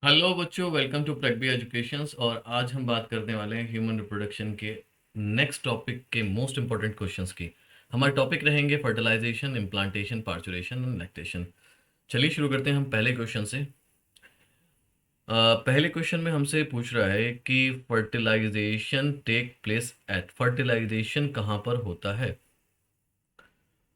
Hello बच्चों, welcome to Plug B Educations. और आज हम बात करने वाले हैं ह्यूमन रिप्रोडक्शन के नेक्स्ट टॉपिक के मोस्ट इंपॉर्टेंट क्वेश्चंस की। हमारे टॉपिक रहेंगे fertilisation, implantation, parturition and lactation. चलिए शुरू करते हैं हम पहले क्वेश्चन से। पहले क्वेश्चन में हमसे पूछ रहा है कि fertilisation take place at, fertilisation कहाँ पर होता है।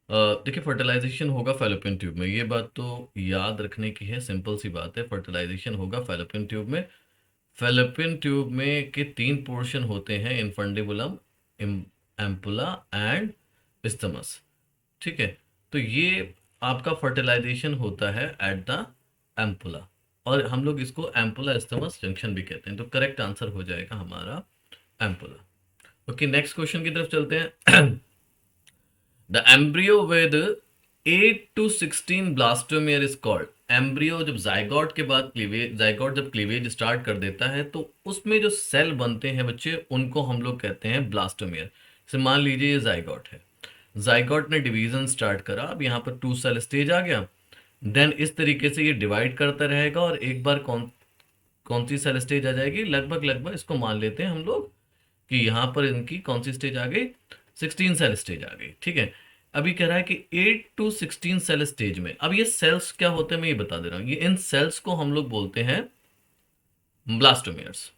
देखिए, फर्टिलाइजेशन होगा फैलोपियन ट्यूब में, ये बात तो याद रखने की है, सिंपल सी बात है। फर्टिलाइजेशन होगा फैलोपियन ट्यूब में। फैलोपियन ट्यूब में के तीन पोर्शन होते हैं, इनफंडिबुलम, एम्पुला एंड इस्थमस। ठीक है, तो ये आपका फर्टिलाइजेशन होता है एट द एम्पुला, और हम लोग इसको एम्पुला इस्थमस जंक्शन भी कहते हैं। तो करेक्ट आंसर हो जाएगा हमारा एम्पुला। ओके, नेक्स्ट क्वेश्चन की तरफ चलते हैं। The embryo with 8 to 16 blastomere is called. Embryo जब जाइगोट के बाद क्लीवेज, जाइगोट जब क्लीवेज स्टार्ट कर देता है तो उसमें जो सेल बनते हैं बच्चे, उनको हम लोग कहते हैं ब्लास्टोमियर। जैसे मान लीजिए ये जाइगोट है, जाइगोट ने डिवीजन स्टार्ट करा, अब यहाँ पर 2 सेल स्टेज आ गया। देन इस तरीके से ये डिवाइड करता रहेगा, और एक बार कौन कौन सी सेल स्टेज आ जाएगी, लगभग लगभग इसको मान लेते हैं हम लोग कि यहाँ पर इनकी कौन सी स्टेज आ गई, 16 सेल स्टेज आ गई। ठीक है, अभी कह रहा है कि 8 to 16 सेल स्टेज में, अब ये सेल्स क्या होते हैं मैं ये बता दे रहा हूँ। ये इन सेल्स को हम लोग बोलते हैं ब्लास्टोमियर्स।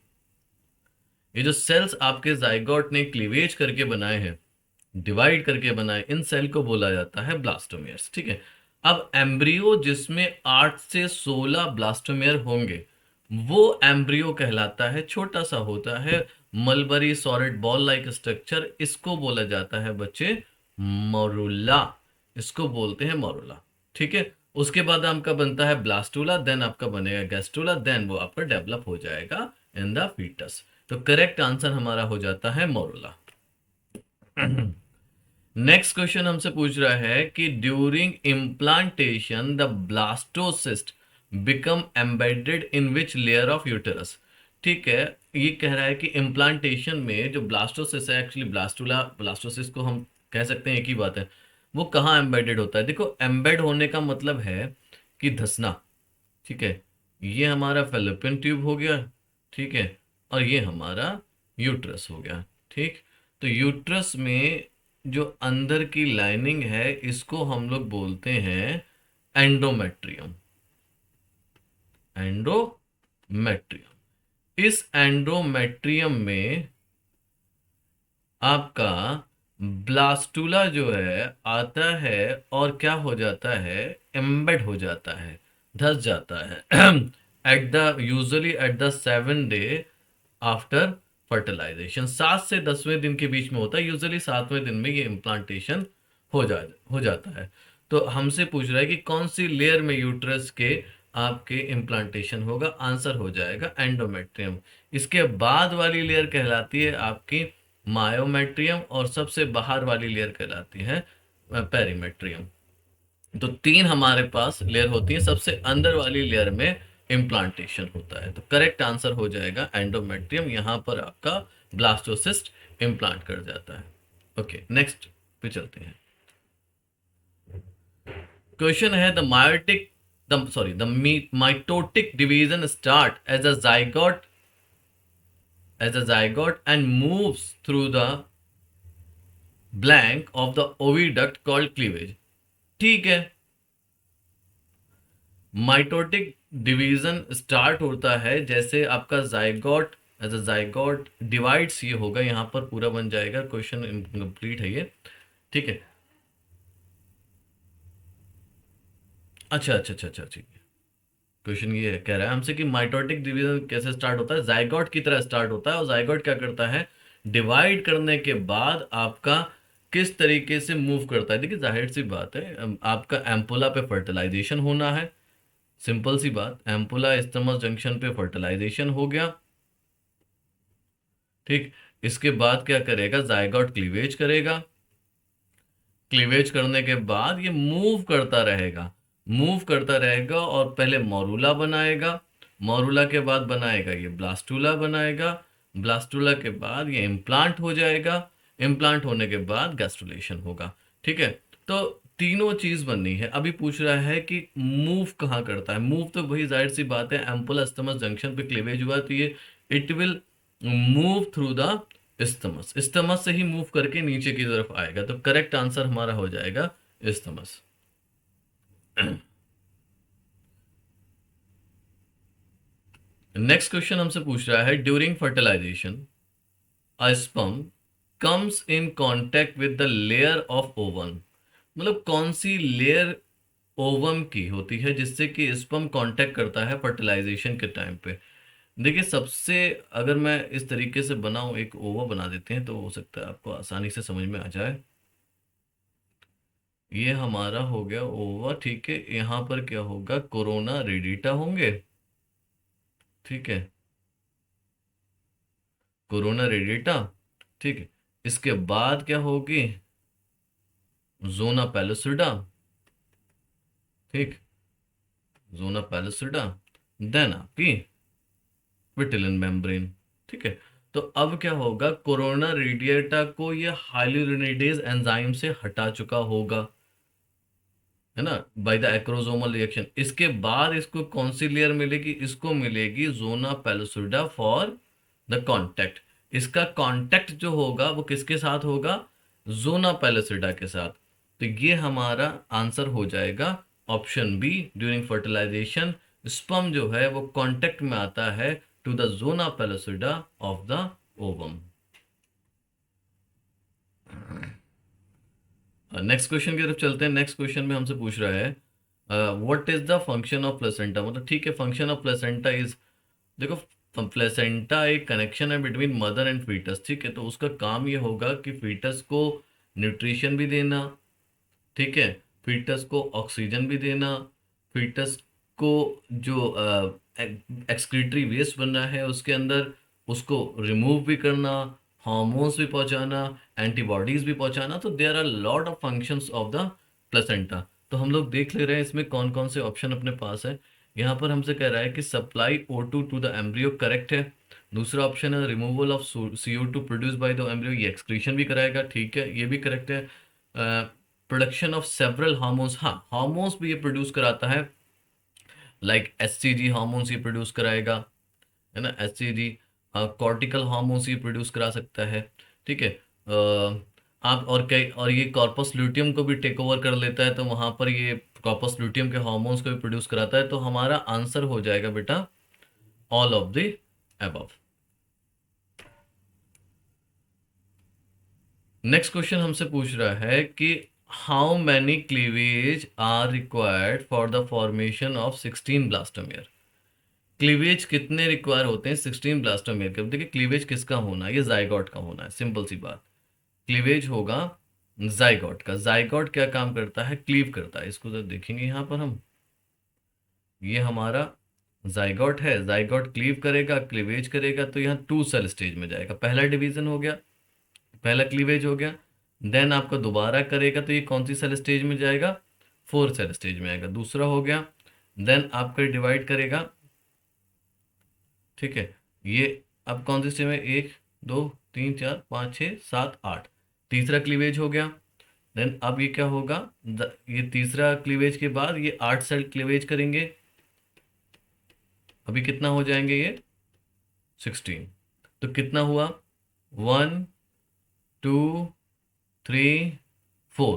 ये जो सेल्स आपके जाइगोट ने क्लीवेज करके बनाए हैं, डिवाइड करके बनाए, इन सेल को बोला जाता है ब्लास्टोमियर्स। ठीक है, अब एम्ब्रियो जिसमें 8 से 16 ब्लास्टोमियर होंगे, वो एम्ब्रियो कहलाता है, छोटा सा होता है, mulberry solid ball like structure, इसको बोला जाता है बच्चे मोरुला। इसको बोलते हैं मोरुला। ठीक है, उसके बाद आपका बनता है ब्लास्टूला, देन आपका बनेगा गैस्टूला, देन वो आपका डेवलप हो जाएगा इन द फीटस। तो करेक्ट आंसर हमारा हो जाता है मोरुला। नेक्स्ट क्वेश्चन हमसे पूछ रहा है कि during implantation the blastocyst become embedded in which layer of uterus. ठीक है, ये कह रहा है कि इम्प्लांटेशन में जो ब्लास्टोसिस्ट है, एक्चुअली ब्लास्टुला ब्लास्टोसिस्ट को हम कह सकते हैं, एक ही बात है, वो कहाँ एम्बेडेड होता है। देखो, एम्बेड होने का मतलब है कि धंसना। ठीक है, ये हमारा फेलोपियन ट्यूब हो गया। ठीक है, और ये हमारा यूट्रस हो गया। ठीक, तो यूट्रस में जो अंदर की लाइनिंग है, इसको हम लोग बोलते हैं एंडोमेट्रियम। एंडोमेट्रियम, इस एंडोमेट्रियम में आपका ब्लास्टुला जो है आता है, और क्या हो जाता है, एम्बेड हो जाता है, धस जाता है at the usually at the 7 day after fertilisation. 7 से 10वें दिन के बीच में होता है, यूजुअली 7वें दिन में ये इम्प्लांटेशन हो जाता है। तो हमसे पूछ रहा है कि कौन सी लेयर में यूट्रस के आपके इम्प्लांटेशन होगा, आंसर हो जाएगा एंडोमेट्रियम। इसके बाद वाली लेयर कहलाती है आपकी मायोमेट्रियम, और सबसे बाहर वाली लेयर कहलाती है पेरीमेट्रियम। तो तीन हमारे पास लेयर होती है, सबसे अंदर वाली लेयर में इम्प्लांटेशन होता है। तो करेक्ट आंसर हो जाएगा एंडोमेट्रियम, यहां पर आपका ब्लास्टोसिस्ट इम्प्लांट कर जाता है। ओके, नेक्स्ट पे चलते हैं। क्वेश्चन है the mitotic division start as a zygote and moves through the blank of the oviduct called cleavage. ठीक है, माइटोटिक डिवीजन स्टार्ट होता है जैसे आपका zygote, as a zygote divides, ये होगा यहाँ पर पूरा बन जाएगा, क्वेश्चन इनकम्प्लीट है ये। ठीक है, अच्छा अच्छा अच्छा अच्छा, ठीक है। क्वेश्चन ये कह रहा है हमसे कि माइटोटिक डिवीजन कैसे स्टार्ट होता है, जाइगोट की तरह स्टार्ट होता है, और जाइगोट क्या करता है, डिवाइड करने के बाद आपका किस तरीके से मूव करता है। देखिए, जाहिर सी बात है, आपका एम्पुला पे फर्टिलाइजेशन होना है, सिंपल सी बात, एम्पुला इस्थमस जंक्शन पे फर्टिलाइजेशन हो गया। ठीक, इसके बाद क्या करेगा, जायगोट क्लीवेज करेगा, क्लीवेज करने के बाद ये मूव करता रहेगा, मूव करता रहेगा, और पहले मोरूला बनाएगा, मोरूला के बाद बनाएगा ये ब्लास्टूला बनाएगा, ब्लास्टूला के बाद ये इम्प्लांट हो जाएगा, इम्प्लांट होने के बाद गैस्ट्रुलेशन होगा। ठीक है, तो तीनों चीज बननी है। अभी पूछ रहा है कि मूव कहाँ करता है। मूव तो वही जाहिर सी बात है, एम्पल अस्थमस जंक्शन पे क्लीवेज हुआ तो ये it will move through the isthmus. Isthmus से ही मूव करके नीचे की तरफ आएगा, तो करेक्ट आंसर हमारा हो जाएगा इस्थमस। नेक्स्ट क्वेश्चन हमसे पूछ रहा है, during fertilisation a sperm comes in contact with the layer of ovum. मतलब कौन सी लेयर ओवम की होती है जिससे कि स्पर्म कांटेक्ट करता है फर्टिलाइजेशन के टाइम पे। देखिए सबसे, अगर मैं इस तरीके से बनाऊं, एक ओवा बना देते हैं तो हो सकता है आपको आसानी से समझ में आ जाए। ये हमारा हो गया ओवा, ठीक है। यहाँ पर क्या होगा, कोरोना रेडिटा होंगे, ठीक है, कोरोना रेडिटा, ठीक है। इसके बाद क्या होगी, जोना पैलुसिडा, ठीक, जोना पैलुसिडा, देन आपकी विटिलन मेम्ब्रेन, ठीक है। तो अब क्या होगा, कोरोना रेडिएटा को ये हाइल्यूरोनिडेज एंजाइम से हटा चुका होगा, है ना, बाय द एक्रोसोमल रिएक्शन। इसके बाद इसको कौन सी लेयर मिलेगी, इसको मिलेगी zona pellucida for the contact. इसका कांटेक्ट जो होगा वो किसके साथ होगा, जोना पेलोसिडा के साथ। तो ये हमारा आंसर हो जाएगा option B, during fertilisation sperm जो है वो कांटेक्ट में आता है to the zona pellucida of the ovum. Next question की तरफ चलते हैं। नेक्स्ट क्वेश्चन में हमसे पूछ रहा है, what is the function of placenta. मतलब ठीक है, फंक्शन ऑफ प्लेसेंटा इज, देखो प्लेसेंटा एक कनेक्शन है बिटवीन मदर एंड फीटस, ठीक है। तो उसका काम ये होगा कि फीटस को न्यूट्रिशन भी देना, ठीक है, फीटस को ऑक्सीजन भी देना, फीटस को जो एक्सक्रीटरी वेस्ट बनना है उसके अंदर उसको रिमूव भी करना, हार्मोन्स भी पहुंचाना, एंटीबॉडीज भी पहुंचाना। तो there are lot of functions of the placenta. तो हम लोग देख ले रहे हैं इसमें कौन कौन से ऑप्शन अपने पास है। यहाँ पर हमसे कह रहा है कि supply O2 to the embryo, correct है। दूसरा ऑप्शन है removal of CO2 produce by the embryo, ये एक्सक्रीशन भी कराएगा, ठीक है, ये भी करेक्ट है। प्रोडक्शन ऑफ सेवरल हार्मोन्स, हाँ हार्मोन्स भी ये प्रोड्यूस कराता है, लाइक HCG हार्मोन्स ये प्रोड्यूस कराएगा, है ना, HCG। कॉर्टिकल हार्मोन्स ये प्रोड्यूस करा सकता है, ठीक है। आप और कई, और ये कॉर्पस ल्यूटियम को भी टेक ओवर कर लेता है, तो वहां पर ये कॉर्पस ल्यूटियम के हार्मोन्स को भी प्रोड्यूस कराता है। तो हमारा आंसर हो जाएगा बेटा all of the above. Next question हमसे पूछ रहा है कि how many cleavage are required for the formation of 16 blastomere. Cleavage कितने रिक्वायर होते हैं 16 ब्लास्टोमेयर के। देखिए क्लीवेज किसका होना है, ये जाइगोट का होना है, सिंपल सी बात। क्लीवेज होगा जाइगोट का। जाइगोट क्या काम करता है, क्लीव करता है। इसको जब देखेंगे यहाँ पर हम, ये हमारा जाइगोट है, जाइगोट क्लीव करेगा, क्लीवेज करेगा, तो यहाँ 2 सेल स्टेज में जाएगा। पहला डिवीजन हो गया, पहला क्लीवेज हो गया। देन आपका दोबारा करेगा तो ये कौन सी सेल स्टेज में जाएगा, 4 सेल स्टेज में आएगा, दूसरा हो गया। देन आपका डिवाइड करेगा, ठीक है, ये अब कौन सी स्टेज में, 1 2 3 4 5 6 7 8, तीसरा क्लीवेज हो गया। देन अब ये क्या होगा, ये तीसरा क्लीवेज के बाद ये 8 सेल क्लीवेज करेंगे। अभी कितना हो जाएंगे ये, 16। तो कितना हुआ, 1 2 3 4।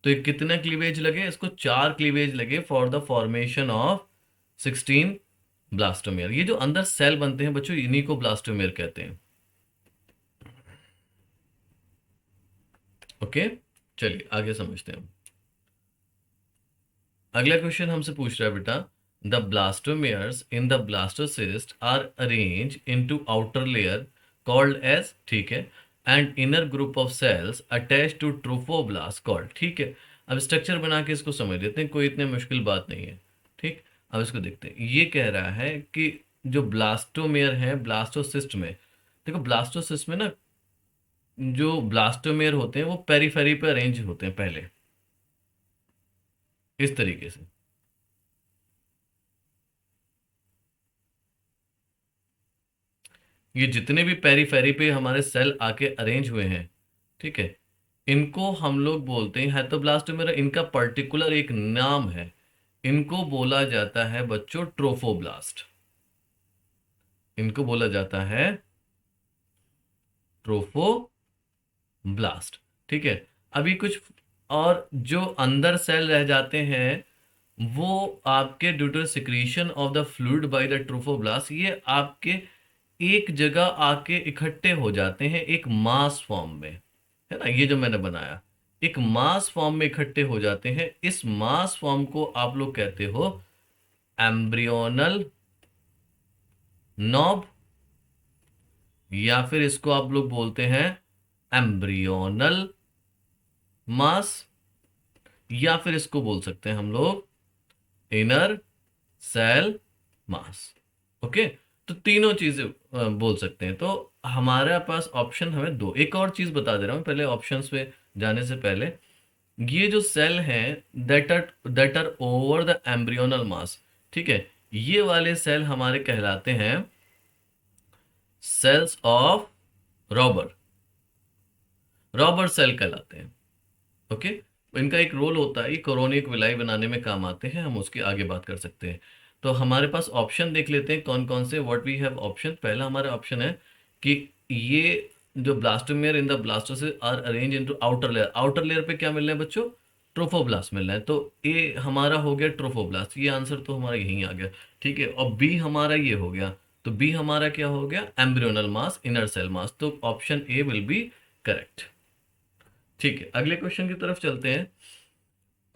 तो ये कितना क्लीवेज लगे, इसको 4 क्लीवेज लगे for the formation of 16 blastomere. ये जो अंदर सेल बनते हैं बच्चों, इन्हीं को ब्लास्टोमेयर कहते हैं। ओके, चलिए आगे समझते हैं। अगला क्वेश्चन हमसे पूछ रहा है बेटा, the blastomeres in the blastocyst are arrange into outer layer called as, ठीक है, and inner group of cells attach to trophoblast called, ठीक है। अब स्ट्रक्चर बना के इसको समझ लेते हैं, कोई इतनी मुश्किल बात नहीं है, ठीक। अब इसको देखते हैं, ये कह रहा है कि जो ब्लास्टोमेयर है ब्लास्टोसिस्ट में, देखो ब्लास्टोसिस्ट में ना जो ब्लास्टोमेयर होते हैं वो पेरीफेरी पे अरेंज होते हैं पहले, इस तरीके से। ये जितने भी पेरीफेरी पे हमारे सेल आके अरेंज हुए हैं, ठीक है, इनको हम लोग बोलते हैं हेथोब्लास्टोमेरा, इनका पर्टिकुलर एक नाम है, इनको बोला जाता है बच्चों ट्रोफोब्लास्ट। इनको बोला जाता है ट्रोफोब्लास्ट। ठीक है। अभी कुछ और जो अंदर सेल रह जाते हैं वो आपके due to secretion of the fluid by the trophoblast, ये आपके एक जगह आके इकट्ठे हो जाते हैं एक मास फॉर्म में, है ना। ये जो मैंने बनाया एक मास फॉर्म में इकट्ठे हो जाते हैं, इस मास फॉर्म को आप लोग कहते हो एम्ब्रियोनल नॉब, या फिर इसको आप लोग बोलते हैं एम्ब्रियोनल मास, या फिर इसको बोल सकते हैं हम लोग इनर सेल मास। ओके, तो तीनों चीजें बोल सकते हैं। तो हमारे पास ऑप्शन हमें दो, एक और चीज बता दे रहा हूं पहले ऑप्शंस पे जाने से पहले। ये जो सेल हैं that are over the embryonal mass, ठीक है, ये वाले सेल हमारे कहलाते हैं cells of Rauber, Rauber cell कहलाते हैं। ओके, इनका एक रोल होता है, ये कोरोनिक विलाई बनाने में काम आते हैं, हम उसकी आगे बात कर सकते हैं। तो हमारे पास ऑप्शन देख लेते हैं कौन कौन से, व्हाट वी हैव ऑप्शन। पहला हमारा ऑप्शन है कि ये जो blastomere in the blastocyst are arrange into outer layer, outer layer पे क्या मिल रहा है बच्चों, ट्रोफोब्लास्ट मिल रहा है। तो ए हमारा हो गया ट्रोफोब्लास्ट, ये आंसर तो हमारा यहीं आ गया। ठीक है, और बी हमारा ये हो गया, तो बी हमारा क्या हो गया, एम्ब्रियोनल मास, इनर सेल मास। तो option A will be correct. ठीक है, अगले क्वेश्चन की तरफ चलते हैं।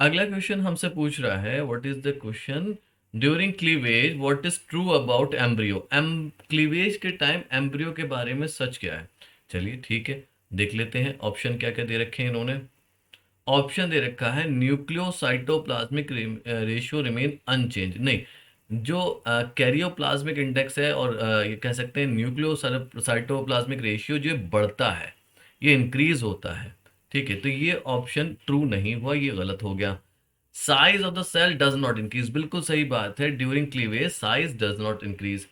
अगला क्वेश्चन हमसे पूछ रहा है what is the question, during cleavage what is true about embryo, cleavage के टाइम एम्ब्रियो के बारे में सच क्या है। चलिए ठीक है, देख लेते हैं ऑप्शन क्या क्या दे रखे हैं इन्होंने। ऑप्शन दे रखा है न्यूक्लियोसाइटोप्लाज्मिक रेशियो रिमेन अनचेंज, नहीं, जो कैरियोप्लाज्मिक इंडेक्स है और ये कह सकते हैं न्यूक्लियोसाइटोप्लाज्मिक रेशियो जो बढ़ता है, ये इंक्रीज होता है। ठीक है, तो ये ऑप्शन ट्रू नहीं हुआ, ये गलत हो गया। Size of the cell does not increase, बिल्कुल सही बात है, during cleavage size does not increase.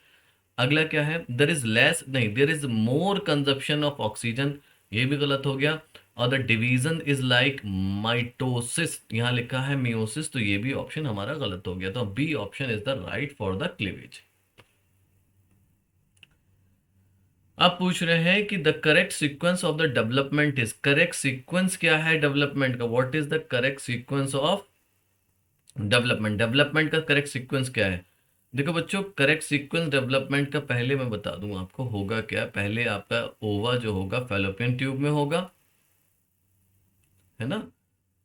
अगला क्या है, देर इज लेस, नहीं, there is more consumption of oxygen, ये भी गलत हो गया। और the division is like mitosis, यहां लिखा है मियोसिस, तो ये भी ऑप्शन हमारा गलत हो गया। तो B option is the right for the cleavage. अब पूछ रहे हैं कि the correct sequence of the development is, correct sequence क्या है डेवलपमेंट का, what is the correct sequence of development, development का करेक्ट सीक्वेंस क्या है। देखो बच्चों, करेक्ट सीक्वेंस डेवलपमेंट का पहले मैं बता दूं आपको होगा क्या, पहले आपका ओवा जो होगा फैलोपियन ट्यूब में होगा, है ना।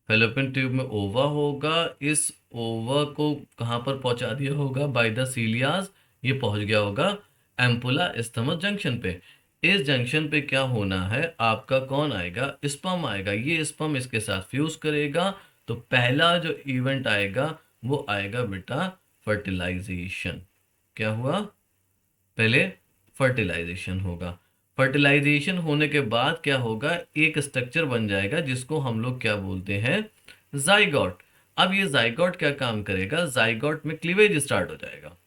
फैलोपियन ट्यूब में ओवा होगा, इस ओवा को कहाँ पर पहुंचा दिया होगा, बाय द सीलियाज, ये पहुंच गया होगा एम्पुला इस्थमस जंक्शन पे। इस जंक्शन पे क्या होना है, आपका कौन आएगा, स्पर्म आएगा, ये स्पर्म इसके साथ फ्यूज करेगा, तो पहला जो इवेंट आएगा वो आएगा बेटा फर्टिलाइजेशन। क्या हुआ, पहले फर्टिलाइजेशन होगा, फर्टिलाइजेशन होने के बाद क्या होगा, एक स्ट्रक्चर बन जाएगा जिसको हम लोग क्या बोलते हैं, जाइगोट। अब ये जाइगोट क्या काम करेगा, जाइगोट में क्लीवेज स्टार्ट हो जाएगा,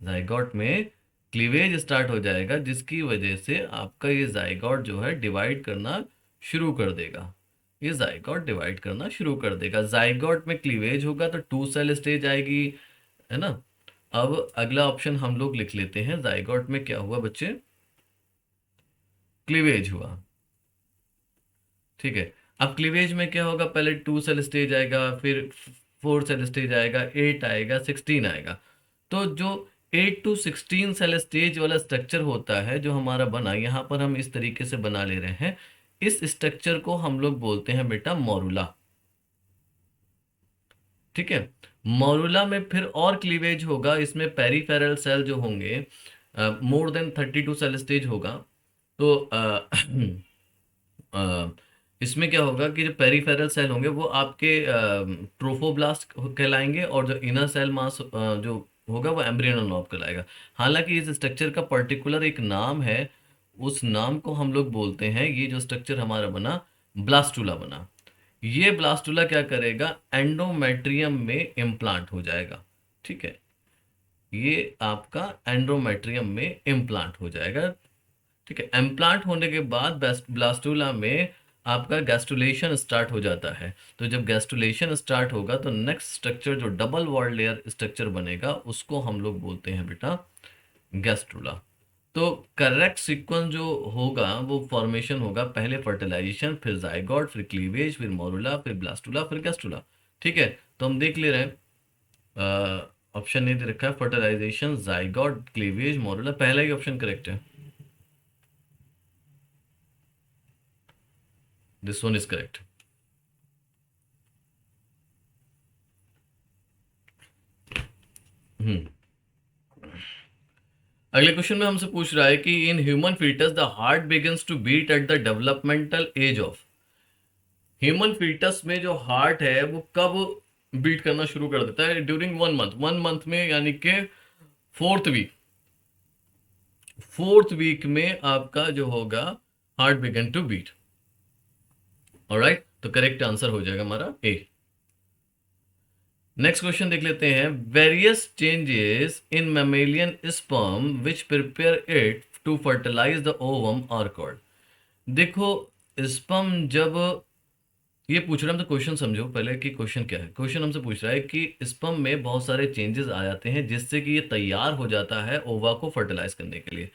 जाइगोट में क्लीवेज स्टार्ट हो जाएगा, जिसकी वजह से आपका ये जाइगोट जो है डिवाइड करना शुरू कर देगा, ये जाइगोट डिवाइड करना शुरू कर देगा। जाइगोट में क्लीवेज होगा तो टू सेल स्टेज आएगी, है ना। अब अगला ऑप्शन हम लोग लिख लेते हैं, जाइगोट में क्या हुआ बच्चे, क्लीवेज हुआ। ठीक है, अब क्लीवेज में क्या होगा, पहले टू सेल स्टेज आएगा, फिर फोर सेल स्टेज आएगा, एट आएगा, 16 आएगा। तो जो 8 to 16 सेल स्टेज वाला स्ट्रक्चर होता है जो हमारा बना, यहाँ पर हम इस तरीके से बना ले रहे हैं, इस स्ट्रक्चर को हम लोग बोलते हैं बेटा मोरुला। ठीक है, मोरुला में फिर और क्लीवेज होगा, इसमें पेरिफेरल सेल जो होंगे, मोर देन 32 सेल स्टेज होगा। तो अ, इसमें क्या होगा कि जो पेरिफेरल सेल होंगे वो आपके ट्रोफोब्लास्ट कहलाएंगे, और जो इनर सेल मास जो होगा वो एम्ब्रियोनल नॉब कहलाएगा। हालांकि इस स्ट्रक्चर का पर्टिकुलर एक नाम है, उस नाम को हम लोग बोलते हैं, ये जो स्ट्रक्चर हमारा बना ब्लास्टुला बना, ये ब्लास्टुला क्या करेगा, एंडोमेट्रियम में इम्प्लांट हो जाएगा। ठीक है, ये आपका एंडोमेट्रियम में इम्प्लांट हो जाएगा। ठीक है, इम्प्लांट होने के बाद ब्लास्टुला में आपका गैस्ट्रुलेशन स्टार्ट हो जाता है। तो जब गैस्ट्रुलेशन स्टार्ट होगा तो नेक्स्ट स्ट्रक्चर जो डबल वॉल लेयर स्ट्रक्चर बनेगा उसको हम लोग बोलते हैं बेटा गैस्ट्रुला। तो करेक्ट सीक्वेंस जो होगा वो फॉर्मेशन होगा, पहले फर्टिलाइजेशन, फिर जाइगोट, फिर क्लीवेज, फिर मोरुला, फिर ब्लास्टुला, फिर गैस्ट्रुला। ठीक है, तो हम देख ले रहे हैं, ऑप्शन नहीं दे रखा है, फर्टिलाइजेशन, जाइगोट, क्लीवेज, मोरुला, पहला ही ऑप्शन करेक्ट है। This one is correct. Hmm अगले क्वेश्चन में हमसे पूछ रहा है कि in human foetus the heart begins to beat at the developmental age of. Human foetus में जो हार्ट है वो कब बीट करना शुरू कर देता है? ड्यूरिंग 1 मंथ, 1 मंथ में, यानी कि फोर्थ वीक। फोर्थ वीक में आपका जो होगा heart began to beat. Alright, तो करेक्ट आंसर हो जाएगा हमारा ए। नेक्स्ट क्वेश्चन देख लेते हैं। Various changes in mammalian sperm which prepare it to fertilise the ovum are called. देखो, स्पर्म जब ये पूछ रहा है, तो क्वेश्चन समझो पहले कि क्वेश्चन क्या है। क्वेश्चन हमसे पूछ रहा है कि स्पर्म में बहुत सारे चेंजेस आ जाते हैं जिससे कि ये तैयार हो जाता है ओवा को फर्टिलाइज करने के लिए।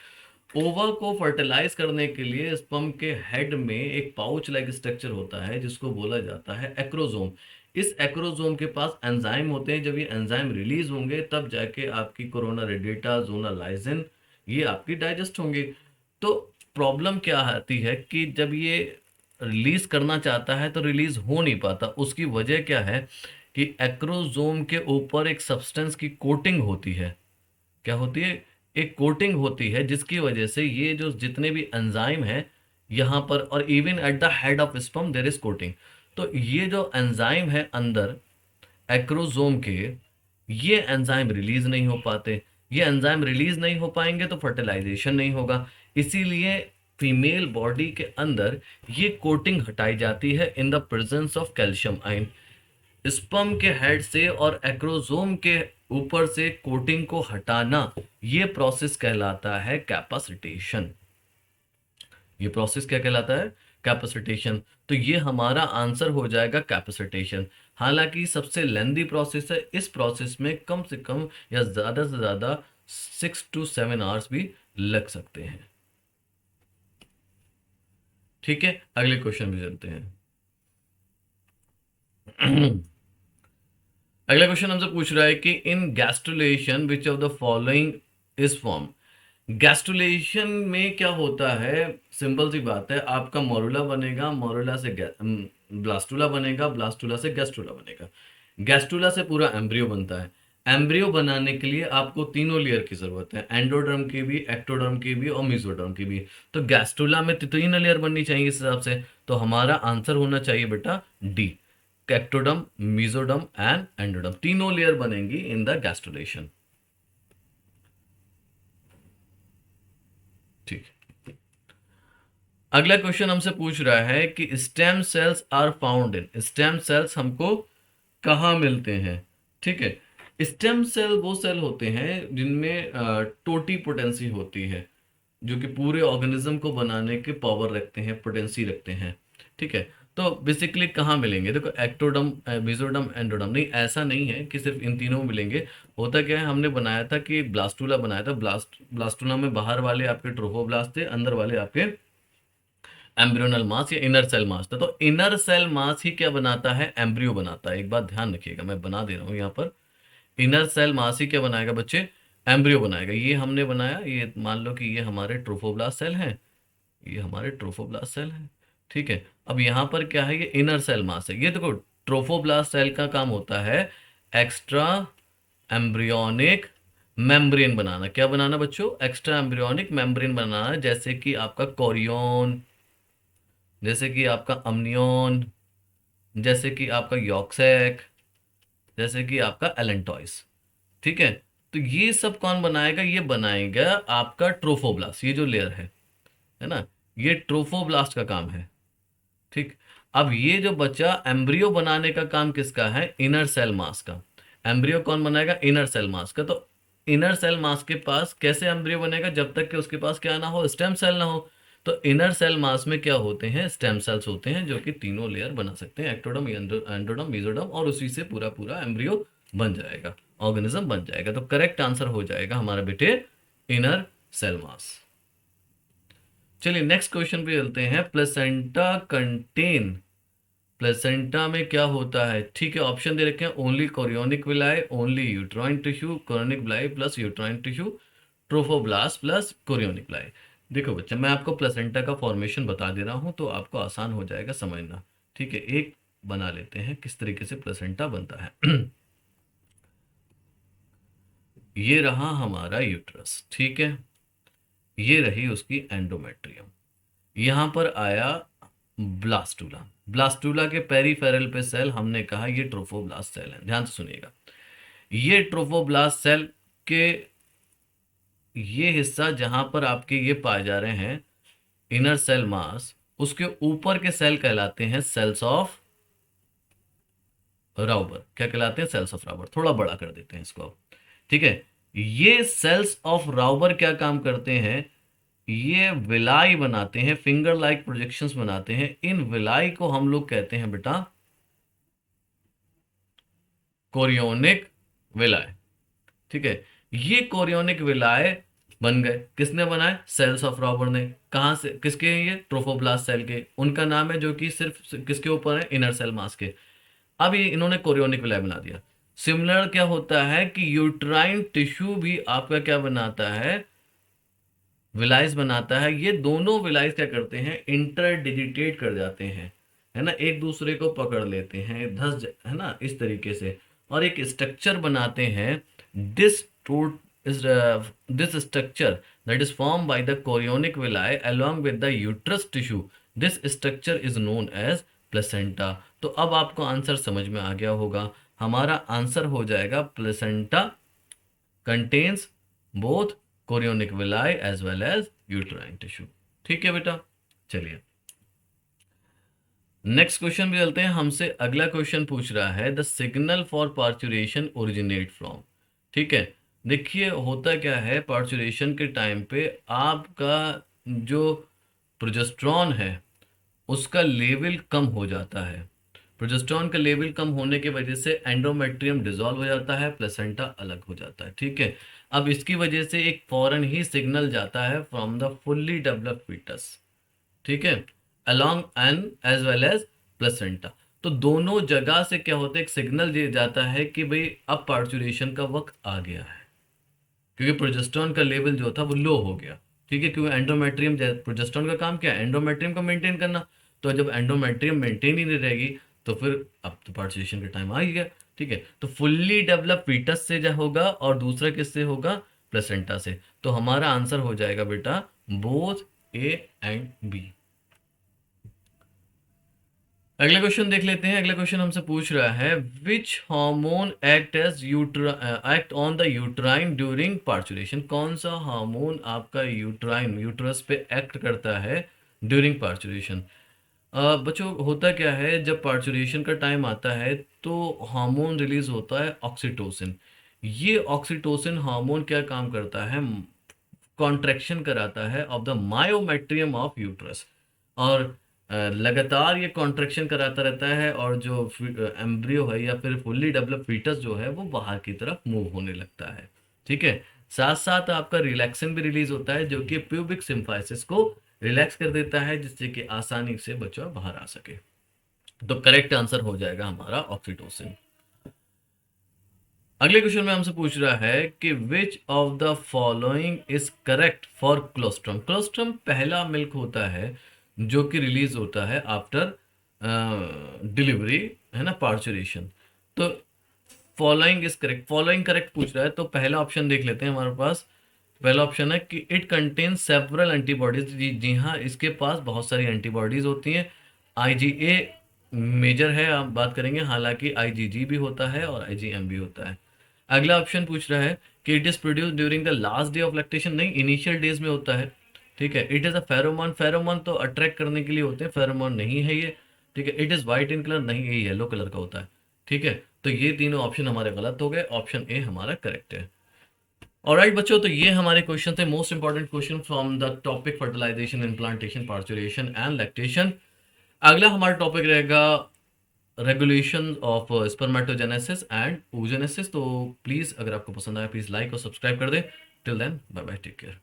ओवा को फर्टिलाइज करने के लिए स्पर्म के हेड में एक पाउच लाइक स्ट्रक्चर होता है जिसको बोला जाता है एक्रोजोम। इस एक्रोजोम के पास एंजाइम होते हैं। जब ये एंजाइम रिलीज होंगे तब जाके आपकी कोरोना रेडिएटा, जोना लाइसिन, ये आपकी डाइजेस्ट होंगे। तो प्रॉब्लम क्या आती है कि जब ये रिलीज करना चाहता है तो रिलीज हो नहीं पाता। उसकी वजह क्या है कि एक्रोजोम के ऊपर एक सब्सटेंस की कोटिंग होती है। क्या होती है? एक कोटिंग होती है जिसकी वजह से ये जो जितने भी एंजाइम है यहाँ पर, और even at the head of sperm there is coating. तो ये जो एंजाइम है अंदर एक्रोजोम के, ये एंजाइम रिलीज नहीं हो पाते। ये एंजाइम रिलीज नहीं हो पाएंगे तो फर्टिलाइजेशन नहीं होगा। इसीलिए फीमेल बॉडी के अंदर ये कोटिंग हटाई जाती है in the presence of calcium ion. Sperm के हेड से और एक्रोजोम के ऊपर से कोटिंग को हटाना, ये प्रोसेस कहलाता है कैपेसिटेशन। ये प्रोसेस क्या कहलाता है? कैपेसिटेशन। तो ये हमारा आंसर हो जाएगा कैपेसिटेशन। हालांकि सबसे लेंदी प्रोसेस है। इस प्रोसेस में कम से कम या ज्यादा से ज्यादा 6 to 7 आवर्स भी लग सकते हैं। ठीक है, अगले क्वेश्चन में चलते हैं। अगला क्वेश्चन हमसे पूछ रहा है कि in gastrulation which of the following is form. Gastrulation में क्या होता है? सिंपल सी बात है, आपका मोरुला बनेगा, मोरुला से ब्लास्टुला बनेगा, ब्लास्टुला से गैस्ट्रुला बनेगा, गैस्ट्रुला से पूरा एम्ब्रियो बनता है। एम्ब्रियो बनाने के लिए आपको तीनों लेयर की जरूरत है, एंडोडर्म की भी, एक्टोडर्म की भी और मेसोडर्म की भी। तो गैस्ट्रुला में तीन लेयर बननी चाहिए इस हिसाब से। तो हमारा आंसर होना चाहिए बेटा D, ectoderm, mesoderm and endoderm, तीनों लेयर बनेंगी इन द गैस्ट्रुलेशन। ठीक, अगला क्वेश्चन हमसे पूछ रहा है कि stem cells are found in. Stem cells हमको कहाँ मिलते हैं? ठीक है, स्टेम सेल वो सेल होते हैं जिनमें टोटी पोटेंसी होती है, जो कि पूरे ऑर्गेनिज्म को बनाने के पावर रखते हैं, पोटेंसी रखते हैं। ठीक है, तो बेसिकली कहाँ मिलेंगे? देखो, एक्टोडम, मेसोडम, एंडोडम, नहीं ऐसा नहीं है कि सिर्फ इन तीनों मिलेंगे। होता क्या है, हमने बनाया था कि ब्लास्टुला बनाया था। ब्लास्टुला में बाहर वाले आपके ट्रोफोब्लास्ट थे, अंदर वाले आपके एम्ब्रियोनल मास या इनर सेल मास था। तो इनर सेल मास ही क्या बनाता है? एम्ब्रियो बनाता है। एक बात ध्यान रखिएगा, मैं बना दे रहा हूँ यहाँ पर। इनर सेल मास ही क्या बनाएगा बच्चे? एम्ब्रियो बनाएगा। ये हमने बनाया, ये मान लो कि ये हमारे ट्रोफोब्लास्ट सेल हैं, ये हमारे ट्रोफोब्लास्ट सेल हैं। ठीक है, अब यहाँ पर क्या है? ये इनर सेल मास है। ये देखो, ट्रोफोब्लास्ट सेल का काम होता है एक्स्ट्रा एम्ब्रियोनिक मेम्ब्रेन बनाना। क्या बनाना बच्चों? एक्स्ट्रा एम्ब्रियोनिक मेम्ब्रेन बनाना, जैसे कि आपका कोरियन, जैसे कि आपका अमनियोन, जैसे कि आपका यॉक्सैक, जैसे कि आपका एलेंटॉइस। ठीक है, तो ये सब कौन बनाएगा? ये बनाएगा आपका ट्रोफोब्लास्ट। ये जो लेयर है ना, ये ट्रोफोब्लास्ट का काम है। ठीक, अब ये जो बचा एम्ब्रियो बनाने का काम किसका है? इनर सेल मास का। एम्ब्रियो कौन बनाएगा? इनर सेल मास का। तो इनर सेल मास के पास कैसे एम्ब्रियो बनेगा? जब तक कि उसके पास क्या ना हो? स्टेम सेल ना हो। तो इनर सेल मास में क्या होते हैं, स्टेम सेल्स होते हैं, जो कि तीनों लेयर बना सकते हैं, एक्टोडर्म, एंडोडर्म, मेसोडर्म, और उसी से पूरा पूरा एम्ब्रियो बन जाएगा, ऑर्गेनिज्म बन जाएगा। तो करेक्ट आंसर हो जाएगा हमारा बेटे इनर सेल मास। चलिए नेक्स्ट क्वेश्चन पे चलते हैं। प्लेसेंटा में क्या होता है? ठीक है, ऑप्शन दे रखे हैं, only chorionic villi, only uterine tissue, chorionic villi plus uterine tissue, trophoblast plus chorionic villi. देखो बच्चा, मैं आपको प्लेसेंटा का फॉर्मेशन बता दे रहा हूं तो आपको आसान हो जाएगा समझना। ठीक है, एक बना लेते हैं किस तरीके से प्लेसेंटा बनता है। ये रहा हमारा यूट्रस, ठीक है, ये रही उसकी एंडोमेट्रियम, यहां पर आया ब्लास्टूला। ब्लास्टूला के पेरीफेरल पे सेल हमने कहा ये ट्रोफोब्लास्ट सेल है। ध्यान से सुनिएगा, ये ट्रोफोब्लास्ट सेल के ये हिस्सा जहां पर आपके ये पाए जा रहे हैं इनर सेल मास, उसके ऊपर के सेल कहलाते हैं सेल्स ऑफ राउबर। क्या कहलाते हैं? Cells of Rauber. थोड़ा बड़ा कर देते हैं इसको अब, ठीक है। ये सेल्स ऑफ राउबर क्या काम करते हैं? ये विलाई बनाते हैं, फिंगर लाइक प्रोजेक्शंस बनाते हैं। इन विलाई को हम लोग कहते हैं बेटा कोरियोनिक विलाय, ठीक है। ये कोरियोनिक विलाय बन गए, किसने बनाए? सेल्स ऑफ रॉबर ने। कहां से? किसके हैं ये? ट्रोफोब्लास्ट सेल के। उनका नाम है जो कि सिर्फ किसके ऊपर है? इनर सेल मास के। अब ये इन्होंने कोरियोनिक विलाय बना दिया। सिमिलर क्या होता है कि यूट्राइन टिश्यू भी आपका क्या बनाता है? विलाइस बनाता है। ये दोनों विलाइस क्या करते हैं? इंटरडिजिटेट कर जाते हैं, है ना, एक दूसरे को पकड़ लेते हैं, है ना, इस तरीके से, और एक स्ट्रक्चर बनाते हैं। This this structure that is form by the chorionic villi along with the uterus tissue, this structure is known as placenta. तो अब आपको आंसर समझ में आ गया होगा। हमारा आंसर हो जाएगा placenta contains both chorionic villi as well as uterine tissue. ठीक है बेटा, चलिए नेक्स्ट क्वेश्चन भी चलते हैं। हमसे अगला क्वेश्चन पूछ रहा है the signal for parturition originate from. ठीक है, देखिए होता क्या है, पार्चुरेशन के टाइम पे आपका जो प्रोजेस्टेरॉन है उसका लेवल कम हो जाता है। प्रोजेस्टेरॉन का लेवल कम होने की वजह से एंडोमेट्रियम डिसॉल्व हो जाता है, प्लेसेंटा अलग हो जाता है। ठीक है, अब इसकी वजह से एक फॉरन ही सिग्नल जाता है from the fully developed foetus, ठीक है, along and as well as placenta. तो दोनों जगह से क्या होता है, एक सिग्नल ये जाता है कि भाई अब पार्चुरेशन का वक्त आ गया है, क्योंकि प्रोजेस्टेरॉन का लेवल जो था वो लो हो गया। ठीक है, क्योंकि एंडोमेट्रियम, प्रोजेस्टेरॉन का काम क्या है? एंडोमेट्रियम को मेंटेन करना। तो जब एंडोमेट्रियम मेंटेन ही नहीं रहेगी तो फिर अब तो पार्चुरेशन का टाइम आ ही गया। ठीक है, तो फुल्ली डेवलप फीटस से जो होगा और दूसरा किससे होगा? प्लेसेंटा से। तो हमारा आंसर हो जाएगा बेटा बोथ ए एंड बी। अगला क्वेश्चन देख लेते हैं। अगला क्वेश्चन हमसे पूछ रहा है which hormone act on the uterine during parturition. कौन सा हार्मोन आपका यूट्रस पे एक्ट करता है ड्यूरिंग पार्चुरेशन? बच्चों होता क्या है, जब पार्चुरेशन का टाइम आता है तो हार्मोन रिलीज होता है ऑक्सीटोसिन। ये ऑक्सीटोसिन हार्मोन क्या काम करता है? कॉन्ट्रैक्शन कराता है of the myometrium of uterus, और लगातार ये कॉन्ट्रैक्शन कराता रहता है, और जो एम्ब्रियो है या फिर फुल्ली डेवलप फीटस जो है वो बाहर की तरफ मूव होने लगता है। ठीक है, साथ साथ आपका रिलैक्सन भी रिलीज होता है जो कि प्यूबिक सिम्फाइसिस को रिलैक्स कर देता है, जिससे कि आसानी से बच्चा बाहर आ सके। तो करेक्ट आंसर हो जाएगा हमारा ऑक्सीटोसिन। अगले क्वेश्चन में हमसे पूछ रहा है कि which of the following is correct for colostrum. Colostrum पहला मिल्क होता है जो कि रिलीज होता है आफ्टर डिलीवरी, है ना, पार्चुरेशन। तो following is correct, following correct पूछ रहा है, तो पहला ऑप्शन देख लेते हैं। हमारे पास पहला ऑप्शन है कि इट कंटेन सेवरल एंटीबॉडीज। जी हाँ, इसके पास बहुत सारी एंटीबॉडीज होती हैं। आईजीए मेजर है, आप बात करेंगे, हालांकि आईजीजी भी होता है और आईजीएम भी होता है। अगला ऑप्शन पूछ रहा है कि it is produce during the last day of lactation. नहीं, इनिशियल डेज में होता है। ठीक है, it is a pheromone. Pheromone तो अट्रैक्ट करने के लिए होते हैं, फेरोमोन नहीं है ये। ठीक है, it is white in colour, नहीं, ये येलो कलर का होता है। ठीक है, तो ये तीनों ऑप्शन हमारे गलत हो गए, ऑप्शन ए हमारा करेक्ट है। ऑलराइट बच्चों, तो ये हमारे क्वेश्चन थे, most important question from the topic fertilization, implantation, parturition and lactation. अगला हमारा टॉपिक रहेगा regulation of spermatogenesis and oogenesis। तो प्लीज अगर आपको पसंद आया प्लीज लाइक और सब्सक्राइब कर दें। Till then bye bye, take care.